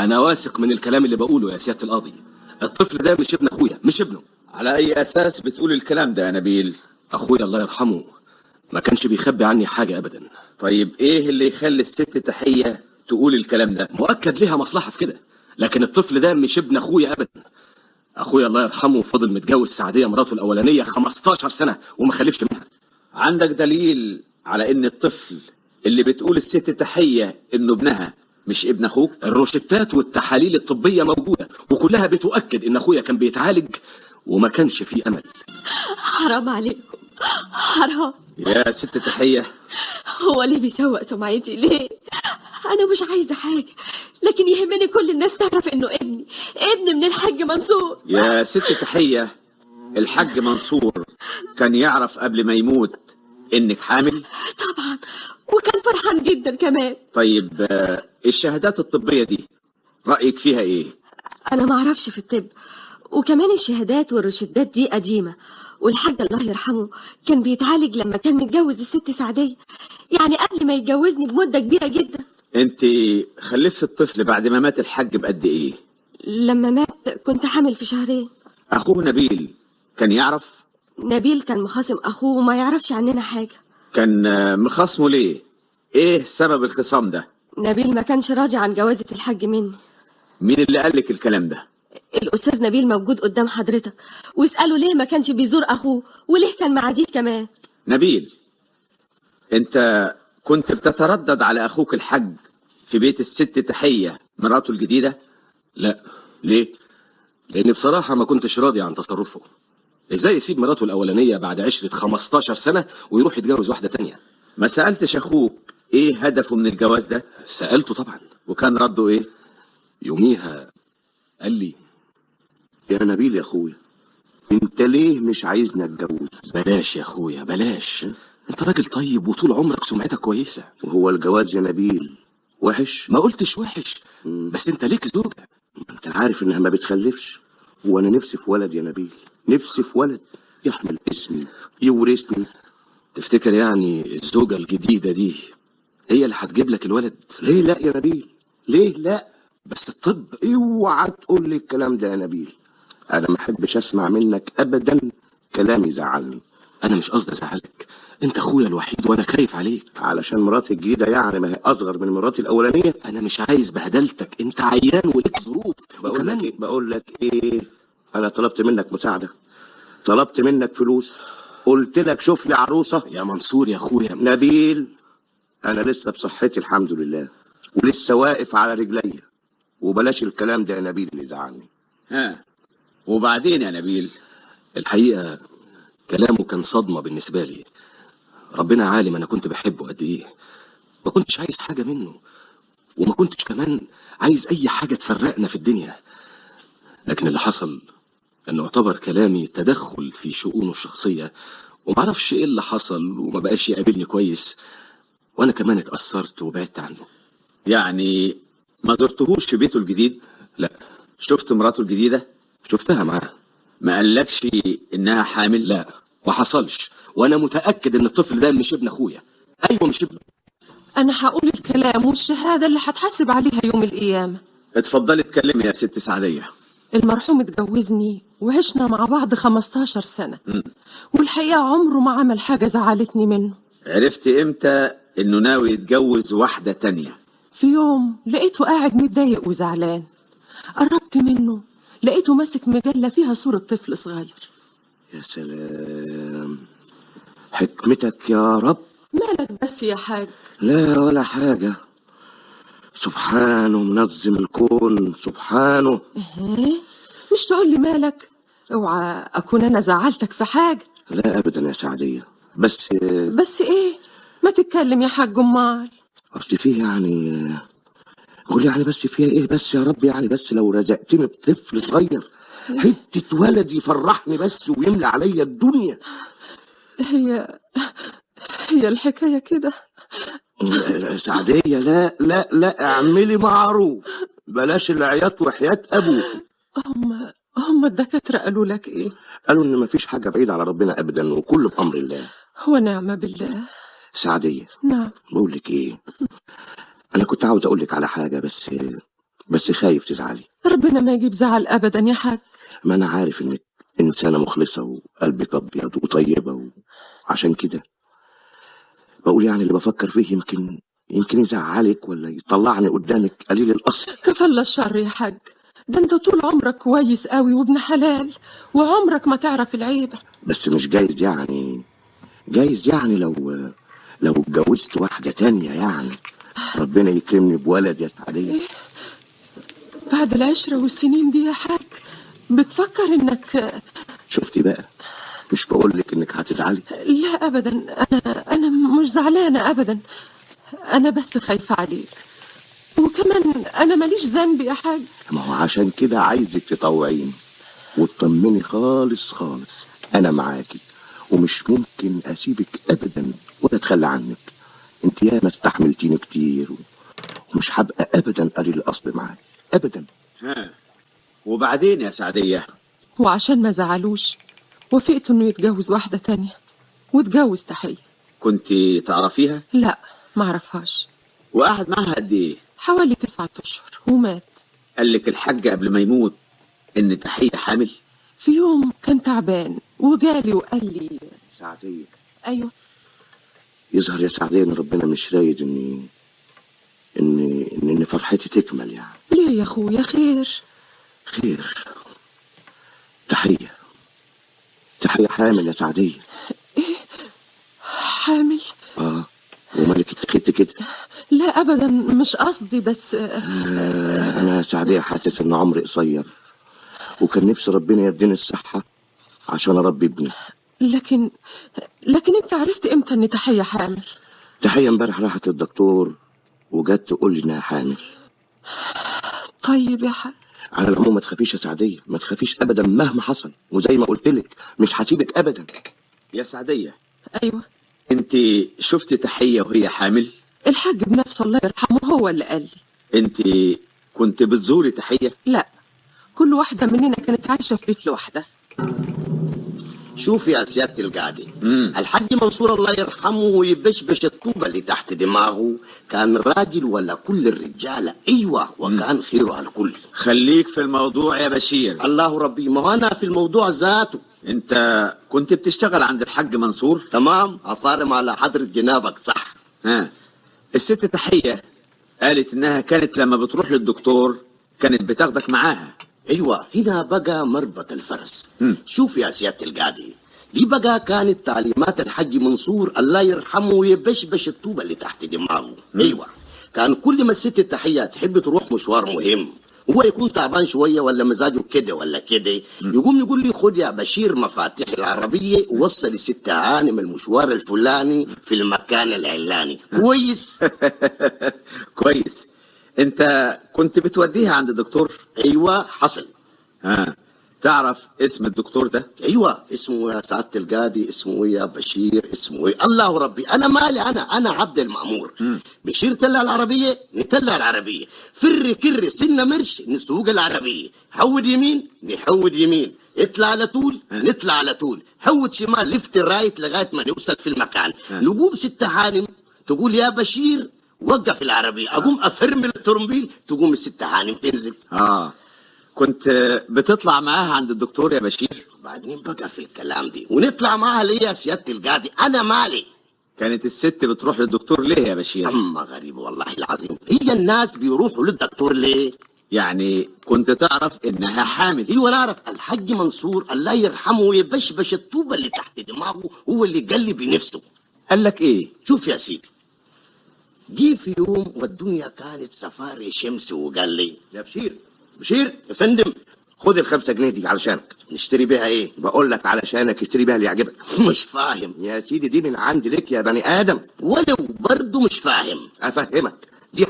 انا واثق من الكلام اللي بقوله يا سيادة القاضي. الطفل ده مش ابن اخويا، مش ابنه. على اي اساس بتقول الكلام ده يا نبيل؟ اخويا الله يرحمه ما كانش بيخبي عني حاجة ابدا. طيب ايه اللي يخلي الست تحية تقول الكلام ده؟ مؤكد ليها مصلحة في كده، لكن الطفل ده مش ابن اخويا ابدا. اخويا الله يرحمه فضل متجوز سعدية مراته الاولانية 15 سنة وما خلفش منها. عندك دليل على ان الطفل اللي بتقول الست تحية انه ابنها مش ابن اخوك؟ الروشتات والتحاليل الطبية موجودة وكلها بتؤكد ان اخويا كان بيتعالج وما كانش فيه امل. حرام عليكم، حرام. يا ست تحية، هو ليه بيسوق سمعتي ليه؟ انا مش عايزه حاجه، لكن يهمني كل الناس تعرف انه ابن من الحاج منصور. يا ست تحية، الحاج منصور كان يعرف قبل ما يموت انك حامل؟ طبعا، وكان فرحان جدا كمان. طيب الشهادات الطبية دي رأيك فيها ايه؟ انا ما اعرفش في الطب، وكمان الشهادات والروشتات دي قديمه، والحاج الله يرحمه كان بيتعالج لما كان متجوز الست سعدية، يعني قبل ما يتجوزني بمده كبيره جدا. انت خلفت الطفل بعد ما مات الحاج بقد ايه؟ لما مات كنت حامل في شهرين. اخوه نبيل كان يعرف؟ نبيل كان مخاصم اخوه وما يعرفش عننا حاجه. كان مخاصمه ليه؟ ايه سبب الخصام ده؟ نبيل ما كانش راضي عن جوازة الحاج مني. مين اللي قالك الكلام ده؟ الأستاذ نبيل موجود قدام حضرتك، واسأله ليه ما كانش بيزور أخوه وليه كان معاديه كمان. نبيل، انت كنت بتتردد على أخوك الحاج في بيت الست تحية مراته الجديدة؟ لا. ليه؟ لأن بصراحة ما كنتش راضي عن تصرفه. ازاي يسيب مراته الأولانية بعد 15 سنة ويروح يتجوز واحدة تانية؟ ما سألتش أخوك ايه هدفه من الجواز ده؟ سألته طبعا. وكان رده ايه؟ يوميها قال لي: يا نبيل يا اخويا، انت ليه مش عايزنا نتجوز؟ بلاش يا اخويا بلاش، انت راجل طيب وطول عمرك سمعتك كويسة. وهو الجواز يا نبيل وحش؟ ما قلتش وحش، بس انت ليك زوجة. انت عارف انها ما بتخلفش، وانا نفسي في ولد يا نبيل، نفسي في ولد يحمل اسمي يورثني. تفتكر يعني الزوجة الجديدة دي هي اللي هتجيب لك الولد؟ ليه لا يا نبيل؟ ليه لا؟ بس الطب. اوعى تقول لي الكلام ده يا نبيل، انا ما احبش اسمع منك ابدا كلام يزعلني. انا مش قصدي ازعلك، انت اخويا الوحيد وانا خايف عليك. علشان مراتي الجديده يعني ما هي اصغر من مراتي الاولانيه؟ انا مش عايز بهدلتك، انت عيان وليك ظروف. بقول لك ايه، انا طلبت منك مساعده، طلبت منك فلوس، قلت لك شوف لي عروسه. يا منصور يا اخويا نبيل، انا لسه بصحتي الحمد لله، ولسه واقف على رجلي، وبلاش الكلام ده يا نبيل اللي يزعلني. ها وبعدين يا نبيل؟ الحقيقة كلامه كان صدمة بالنسبة لي. ربنا عالم أنا كنت بحبه قد إيه، ما كنتش عايز حاجة منه، وما كنتش كمان عايز أي حاجة تفرقنا في الدنيا. لكن اللي حصل أنه اعتبر كلامي تدخل في شؤونه الشخصية، ومعرفش إيه اللي حصل وما بقاش يقابلني كويس، وأنا كمان اتأثرت وبعدت عنه. يعني ما زرتهوش في بيته الجديد؟ لا. شفت مراته الجديدة؟ شفتها معاه. ما قالكش إنها حامل؟ لا ما حصلش، وانا متأكد ان الطفل ده مش ابن اخويا. ايوه مش ابنه. انا هقول الكلام والشهادة اللي هتحاسب عليها يوم القيامة. اتفضلي اتكلمي يا ست سعدية. المرحوم اتجوزني وعشنا مع بعض 15 سنة، والحقيقة عمره ما عمل حاجة زعلتني منه. عرفت امتى انه ناوي يتجوز واحدة تانية؟ في يوم لقيته قاعد متضايق وزعلان، قربت منه لقيته ماسك مجلة فيها صورة طفل صغير. يا سلام، حكمتك يا رب. مالك بس يا حاج؟ لا ولا حاجة، سبحانه منظم الكون سبحانه. مش تقول لي مالك؟ اوعى اكون انا زعلتك في حاجة. لا ابدا يا سعدية، بس ايه؟ ما تتكلم يا حاج. امال اصل فيه يعني، قول يعني بس فيها ايه بس يا رب، يعني بس لو رزقتني بطفل صغير، حتة ولد يفرحني بس ويملى عليا الدنيا. هي الحكاية كده. سعدية، لا لا لا، اعملي معروف، بلاش العياط وحياة ابوك. هم الدكاترة قالوا لك ايه؟ قالوا ان مفيش حاجة بعيدة على ربنا ابدا، وكله بامر الله. ونعم بالله. سعدية، نعم. بقول لك ايه، انا كنت عاوز اقول لك على حاجة، بس بس خايف تزعلي. ربنا ما يجيب زعل ابدا يا حاج. ما انا عارف انك انسانه مخلصه وقلبك ابيض وطيبه، وعشان كده بقول يعني اللي بفكر فيه يمكن يزعلك ولا يطلعني قدامك قليل الاصل. كفل الشر يا حاج، ده انت طول عمرك كويس قوي وابن حلال، وعمرك ما تعرف العيبة. بس مش جايز يعني لو اتجوزت واحده تانية يعني ربنا يكرمني بولد يا سعديه. بعد العشرة والسنين دي يا حاج بتفكر انك... شفتي بقى، مش بقولك انك هتزعلي. لا ابدا، انا مش زعلانة ابدا، انا بس خايفة عليك، وكمان انا ماليش ذنب يا حاج. ما هو عشان كده عايزك تطوعيني وتطمني خالص خالص. انا معاكي ومش ممكن اسيبك ابدا ولا اتخلى عنك. انت ياما استحملتيني كتير ومش هبقى ابدا قليل الاصل معاكي ابدا. وبعدين يا سعدية؟ وعشان ما زعلوش وافقت انه يتجوز واحدة تانية واتجوز تحية. كنت تعرفيها؟ لا معرفهاش. وقعد معها قد ايه؟ حوالي 9 أشهر ومات. قال لك الحاج قبل ما يموت ان تحية حامل؟ في يوم كان تعبان وجالي وقال لي... سعدية. ايوه. يظهر يا سعدية ان ربنا مش رايد ان فرحتي تكمل يعني. ليه يا اخويا؟ خير. تحية حامل يا سعدية. ايه؟ حامل؟ ومالك اتخذت كده؟ لا ابدا مش قصدي، بس انا يا سعدية حاسس ان عمري قصير وكان نفسي ربنا يديني الصحة عشان اربي ابني. لكن انت عرفت امتى ان تحية حامل؟ تحية امبارح راحت للدكتور وجت تقول لي انها حامل. طيب يا حاج. على العموم ما تخافيش يا سعدية، ما تخافيش ابدا مهما حصل، وزي ما قلت لك مش هسيبك ابدا. يا سعدية. ايوه. انت شفت تحية وهي حامل؟ الحاج بنفسه الله يرحمه هو اللي قال لي. انت كنت بتزوري تحية؟ لا، كل واحدة مننا كانت عايشة في بيت لوحدها. شوف يا سيادة القاضي، الحاج منصور الله يرحمه ويبشبش الطوبة اللي تحت دماغه، كان راجل ولا كل الرجالة. ايوه، وكان خيره على الكل. خليك في الموضوع يا بشير. الله ربي، ما هو انا في الموضوع ذاته. انت كنت بتشتغل عند الحاج منصور؟ تمام، افارم على حضرة جنابك. صح. الست تحية قالت انها كانت لما بتروح للدكتور كانت بتاخدك معاها. ايوه، هنا بقى مربط الفرس. شوف يا سيادة القاضي، دي بقى كانت تعليمات الحاج منصور الله يرحمه ويبشبش الطوبة اللي تحت دماغه. ايوه، كان كل ما الست التحية تحب تروح مشوار مهم، هو يكون تعبان شوية ولا مزاجه كده ولا كده، يقوم يقول لي خد يا بشير مفاتيح العربية ووصل الست هانم المشوار الفلاني في المكان العلاني. كويس. كويس. انت كنت بتوديها عند الدكتور؟ ايوه حصل. تعرف اسم الدكتور ده؟ ايوه اسمه يا سعادة القاضي، اسمه يا بشير، اسمه ايه الله ربي، انا مالي، انا عبد المأمور. بشير تلع العربية نتلع العربية، فر كر سنة مرش نسوق العربية، حود يمين نحود يمين، اطلع على طول نطلع على طول، حود شمال لفت رايت لغاية ما نوصل في المكان. نقوم ست هانم تقول يا بشير وقف العربية، اقوم افرمل الترمبيل تقوم الست هانم تنزل. كنت بتطلع معاها عند الدكتور يا بشير؟ بعدين بقى في الكلام دي ونطلع معاها ليه يا سيادة القاضي؟ انا مالي. كانت الست بتروح للدكتور ليه يا بشير؟ اما غريب والله العظيم، هي الناس بيروحوا للدكتور ليه؟ يعني كنت تعرف انها حامل؟ ايوه نعرف. الحاج منصور الله يرحمه ويبشبش الطوبة اللي تحت دماغه هو اللي قال لي بنفسه. قال لك ايه؟ شوف يا سيدي، جي في يوم والدنيا كانت سفاري شمس وقال لي يا بشير يا فندم، خد ال5 جنيه دي علشانك. نشتري بيها ايه؟ بقول لك علشانك اشتري بيها اللي يعجبك. مش فاهم يا سيدي، دي من عندي لك يا بني ادم. ولو برضه مش فاهم. افهمك، دي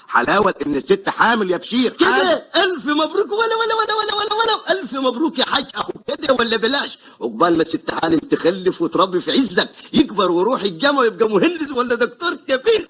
حلاوة ان الست حامل يا بشير. كده الف مبروك. ولا الف مبروك يا حاج. اهو كده ولا بلاش، عقبال ما الست هانم تخلف وتربي في عزك، يكبر ويروح الجامعة ويبقى مهندس ولا دكتور كبير.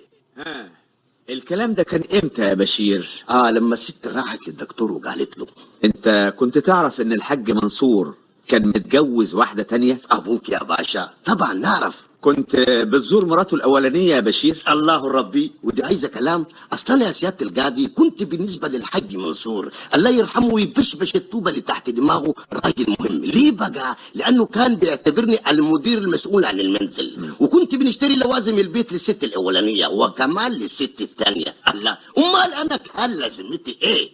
الكلام ده كان امتى يا بشير؟ لما الست راحت للدكتور وقالت له انت كنت تعرف ان الحاج منصور كان متجوز واحدة تانية؟ ابوك يا باشا طبعا نعرف. كنت بتزور مراته الاولانيه يا بشير؟ الله ربي، ودي عايزه كلام. اصلا يا سياده القاضي كنت بالنسبه للحاج منصور الله يرحمه ويبشبش الطوبه اللي تحت دماغه راجل مهم. ليه بقى؟ لانه كان بيعتبرني المدير المسؤول عن المنزل، وكنت بنشتري لوازم البيت للست الاولانيه وكمان للست الثانيه. الله، امال انا كان لازمتي ايه؟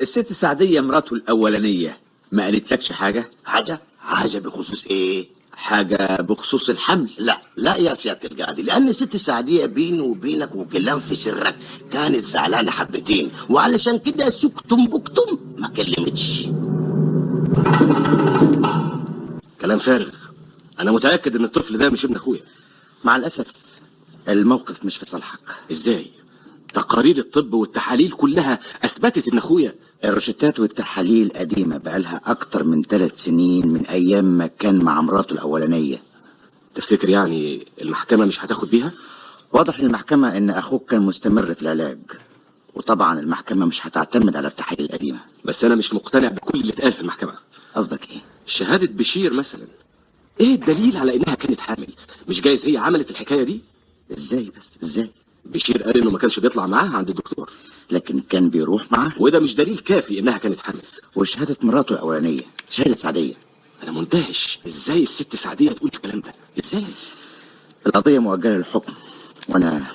الست سعديه مراته الاولانيه ما قالتلكش حاجه؟ حاجه بخصوص ايه؟ حاجه بخصوص الحمل؟ لا يا سيادة القاضي، لأن ست سعدية بيني وبينك وكلام في سرك كانت زعلانة حبتين، وعلشان كده سكتم بكتم ما كلمتش. كلام فارغ. انا متاكد ان الطفل ده مش ابن اخويا. مع الأسف الموقف مش في صالحك. ازاي؟ تقارير الطب والتحاليل كلها اثبتت ان اخويا. الروشتات والتحاليل قديمة بقالها أكتر من 3 سنين من أيام ما كان مع مراته الأولانية. تفتكر يعني المحكمه مش هتاخد بيها؟ واضح للمحكمة إن أخوك كان مستمر في العلاج، وطبعا المحكمة مش هتعتمد على التحاليل القديمة. بس انا مش مقتنع بكل اللي اتقال في المحكمه. قصدك إيه؟ شهاده بشير مثلا، ايه الدليل على انها كانت حامل؟ مش جايز هي عملت الحكايه دي؟ إزاي بس؟ إزاي؟ بشير قال انه ما كانش بيطلع معاها عند الدكتور، لكن كان بيروح معاه. وده مش دليل كافي انها كانت حامل. وشهادة مراته الأولانية شهادة سعدية. انا مندهش ازاي الست سعديه تقول الكلام ده؟ ازاي؟ القضية مؤجلة للحكم، وأنا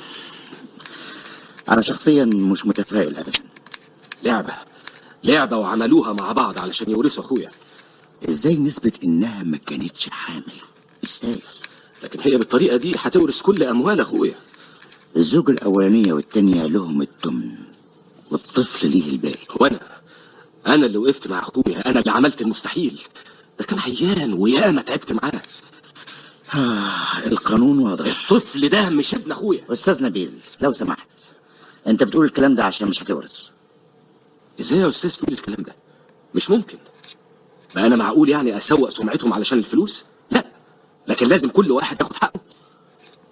شخصيا مش متفائل أبدا. لعبه وعملوها مع بعض علشان يورثوا اخويا. إزاي نثبت إنها ما كانتش حامل؟ إزاي؟ لكن هي بالطريقه دي هتورث كل اموال اخويا. الزوجة الأولانية والتانية لهم التمن، والطفل ليه الباقي. وانا اللي وقفت مع اخويا، انا اللي عملت المستحيل. ده كان عيان وياما تعبت معاه. القانون واضح. الطفل ده مش ابن اخويا. أستاذ نبيل لو سمحت، أنت بتقول الكلام ده عشان مش هتورث. ازاي يا استاذ تقول الكلام ده؟ مش ممكن. بقى انا معقول يعني اسوق سمعتهم علشان الفلوس؟ لا، لكن لازم كل واحد ياخد حقه.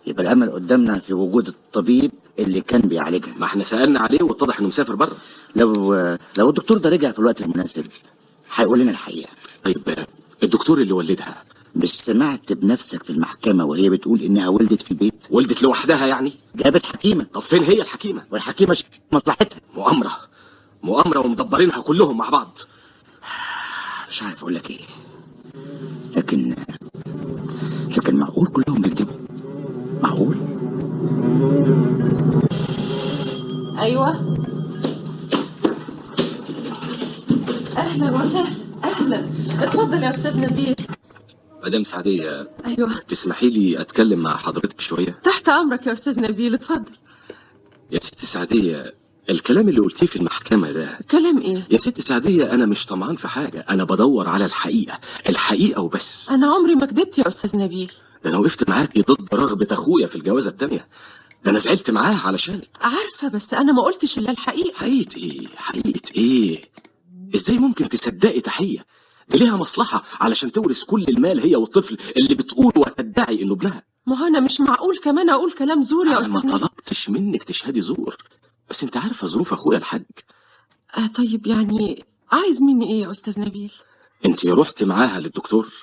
يبقى الأمل قدامنا في وجود الطبيب اللي كان بيعالجها. ما احنا سألنا عليه واتضح انه مسافر بره. لو الدكتور ده رجع في الوقت المناسب هيقول لنا الحقيقة. طيب الدكتور اللي ولدها، مش سمعت بنفسك في المحكمة وهي بتقول إنها ولدت في البيت؟ ولدت لوحدها يعني؟ جابت حكيمة. طب فين هي الحكيمة؟ والحكيمة مصلحتها مؤامرة ومدبرينها كلهم مع بعض. مش عارف أقول لك إيه، لكن معقول كلهم بيكذبوا؟ معقول؟ أيوة، أهلا وسهلا. أهلا، اتفضل يا أستاذ نبيل. مدام سعدية، أيوة، تسمحي لي أتكلم مع حضرتك شوية؟ تحت أمرك يا أستاذ نبيل، اتفضل. يا ست سعدية، الكلام اللي قلتيه في المحكمة ده كلام إيه؟ يا ست سعدية، أنا مش طمعان في حاجة، أنا بدور على الحقيقة وبس. أنا عمري ما كدبت يا أستاذ نبيل. ده أنا وقفت معاكي ضد رغبة أخويا في الجوازة التانية، ده أنا زعلت معاه علشانك. عارفة، بس أنا ما قلتش إلا الحقيقة. حقيقة إيه؟ إزاي ممكن تصدقي تحية؟ دي ليها مصلحة علشان تورث كل المال هي والطفل اللي بتقول وتدعي إنه ابنها. ما هو أنا مش معقول كمان أقول كلام زور يا أستاذ نبيل. أنا ما طلبتش منك تشهدي زور، بس أنت عارفة ظروف أخويا الحاج. طيب يعني عايز مني إيه يا أستاذ نبيل؟ أنت رحت معاها للدكتور؟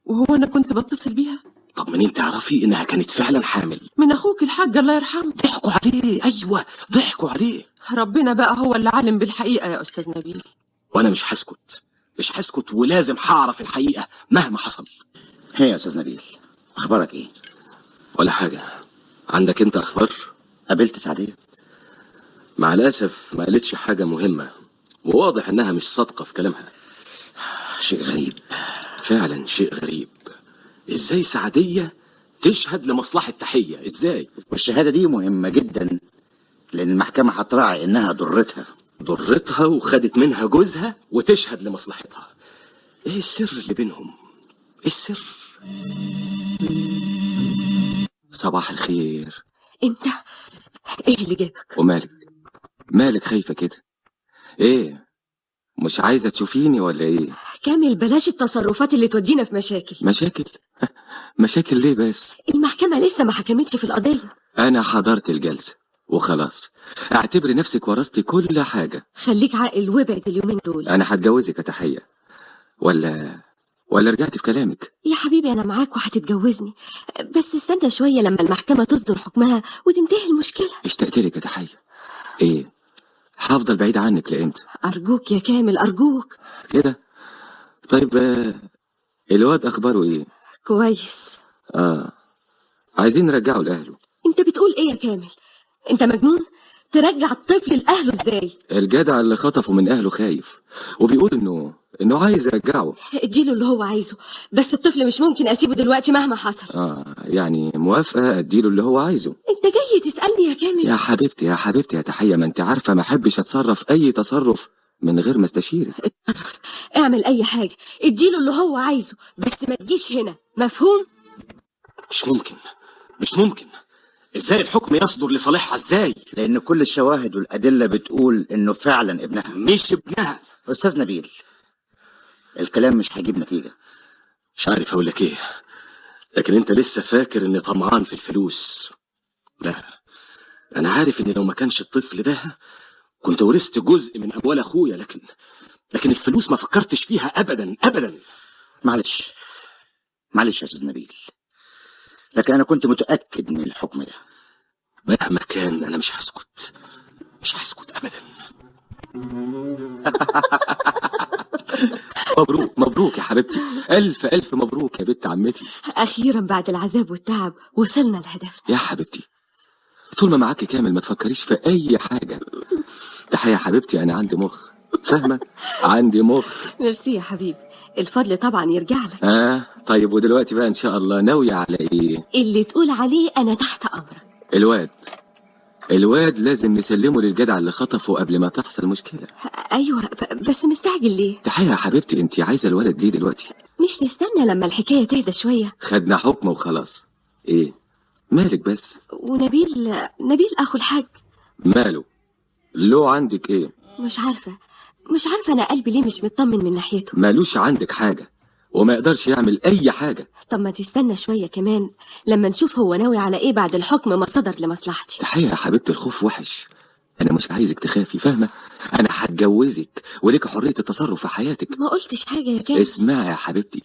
وهو أنا كنت بتصل بيها؟ طب منين تعرفي إنها كانت فعلا حامل؟ من أخوك الحاج الله يرحمه. ضحكوا عليه. أيوة، ضحكوا عليه. ربنا بقى هو اللي عالم بالحقيقة يا أستاذ نبيل. وأنا مش هسكت ولازم هعرف الحقيقة مهما حصل. هي يا أستاذ نبيل، أخبارك إيه؟ ولا حاجة. عندك أنت أخبار؟ قابلت سعدية؟ مع الأسف ما قالتش حاجة مهمة، وواضح إنها مش صادقة في كلامها. شيء غريب، فعلا شيء غريب. إزاي سعدية تشهد لمصلحة تحية؟ إزاي؟ والشهادة دي مهمة جدا، لأن المحكمة هتراعي إنها ضرتها وخدت منها جوزها وتشهد لمصلحتها. إيه السر اللي بينهم؟ إيه السر؟ صباح الخير. انت ايه اللي جابك؟ مالك خايفة كده؟ ايه، مش عايزة تشوفيني ولا ايه؟ كامل، بلاش التصرفات اللي تودينا في مشاكل. مشاكل ليه بس؟ المحكمة لسه ما حكمتش في القضية. انا حضرت الجلسة وخلاص، اعتبري نفسك ورثتي كل حاجة. خليك عاقل وابعد اليومين دول. انا هتجوزك يا تحية، ولا ولا رجعت في كلامك؟ يا حبيبي أنا معاك وهتتجوزني، بس استنى شوية لما المحكمة تصدر حكمها وتنتهي المشكلة. اشتقت لك يا تحية. ايه، هفضل بعيد عنك لامتى؟ أرجوك يا كامل أرجوك. كده؟ طيب الواد اخباره ايه؟ كويس. عايزين نرجعه لاهله. أنت بتقول إيه يا كامل؟ أنت مجنون؟ ترجع الطفل لأهله إزاي؟ الجدع اللي خطفه من اهله خايف وبيقول انه عايز يرجعه. اديله اللي هو عايزه، بس الطفل مش ممكن أسيبه دلوقتي مهما حصل. يعني موافقة اديله اللي هو عايزه. أنت جاي تسألني يا كامل؟ يا حبيبتي يا حبيبتي يا تحية، ما انت عارفة ما احبش اتصرف اي تصرف من غير ما استشيرك. اتصرف، اعمل أي حاجة، اديله اللي هو عايزه، بس ما تجيش هنا، مفهوم؟ مش ممكن، مش ممكن. ازاي الحكم يصدر لصالحها ازاي؟ لأن كل الشواهد والأدلة بتقول إنه فعلا ابنها. مش ابنها. أستاذ نبيل، الكلام مش هيجيب نتيجة. مش عارف اقول لك ايه، لكن انت لسه فاكر اني طمعان في الفلوس. لا، انا عارف ان لو ما كانش الطفل ده كنت ورثت جزء من اموال اخويا، لكن الفلوس ما فكرتش فيها ابدا ابدا. معلش يا أستاذ نبيل، لكن أنا كنت متأكد من الحكم ده. مهما كان انا مش هسكت، مش هسكت ابدا. مبروك مبروك يا حبيبتي، الف الف مبروك يا بنت عمتي. أخيرا بعد العذاب والتعب وصلنا لهدفنا. يا حبيبتي طول ما معاكي كامل ما تفكريش في اي حاجه. تحية يا حبيبتي، انا عندي مخ، فاهمه؟ عندي مخ. ميرسي يا حبيبي، الفضل طبعا يرجع لك. طيب ودلوقتي بقى ان شاء الله ناويه على ايه؟ اللي تقول عليه انا تحت امرك. الواد لازم نسلمه للجدع اللي خطفه قبل ما تحصل مشكله. ايوه بس مستعجل ليه؟ تحية يا حبيبتي، انت عايزه الولد ليه دلوقتي؟ مش نستنى لما الحكايه تهدى شويه؟ خدنا حكم وخلاص. ايه مالك بس؟ ونبيل اخو الحاج ماله؟ له عندك ايه؟ مش عارفه انا قلبي ليه مش مطمن من ناحيته. مالوش عندك حاجه وما يقدرش يعمل اي حاجه. طب ما تستنى شويه كمان لما نشوف هو ناوي على ايه بعد الحكم ما صدر لمصلحتي. تحية يا حبيبتي، الخوف وحش، انا مش عايزك تخافي، فاهمه؟ انا هتجوزك وليك حريه التصرف في حياتك. ما قلتش حاجه يا كامل. اسمعي يا حبيبتي،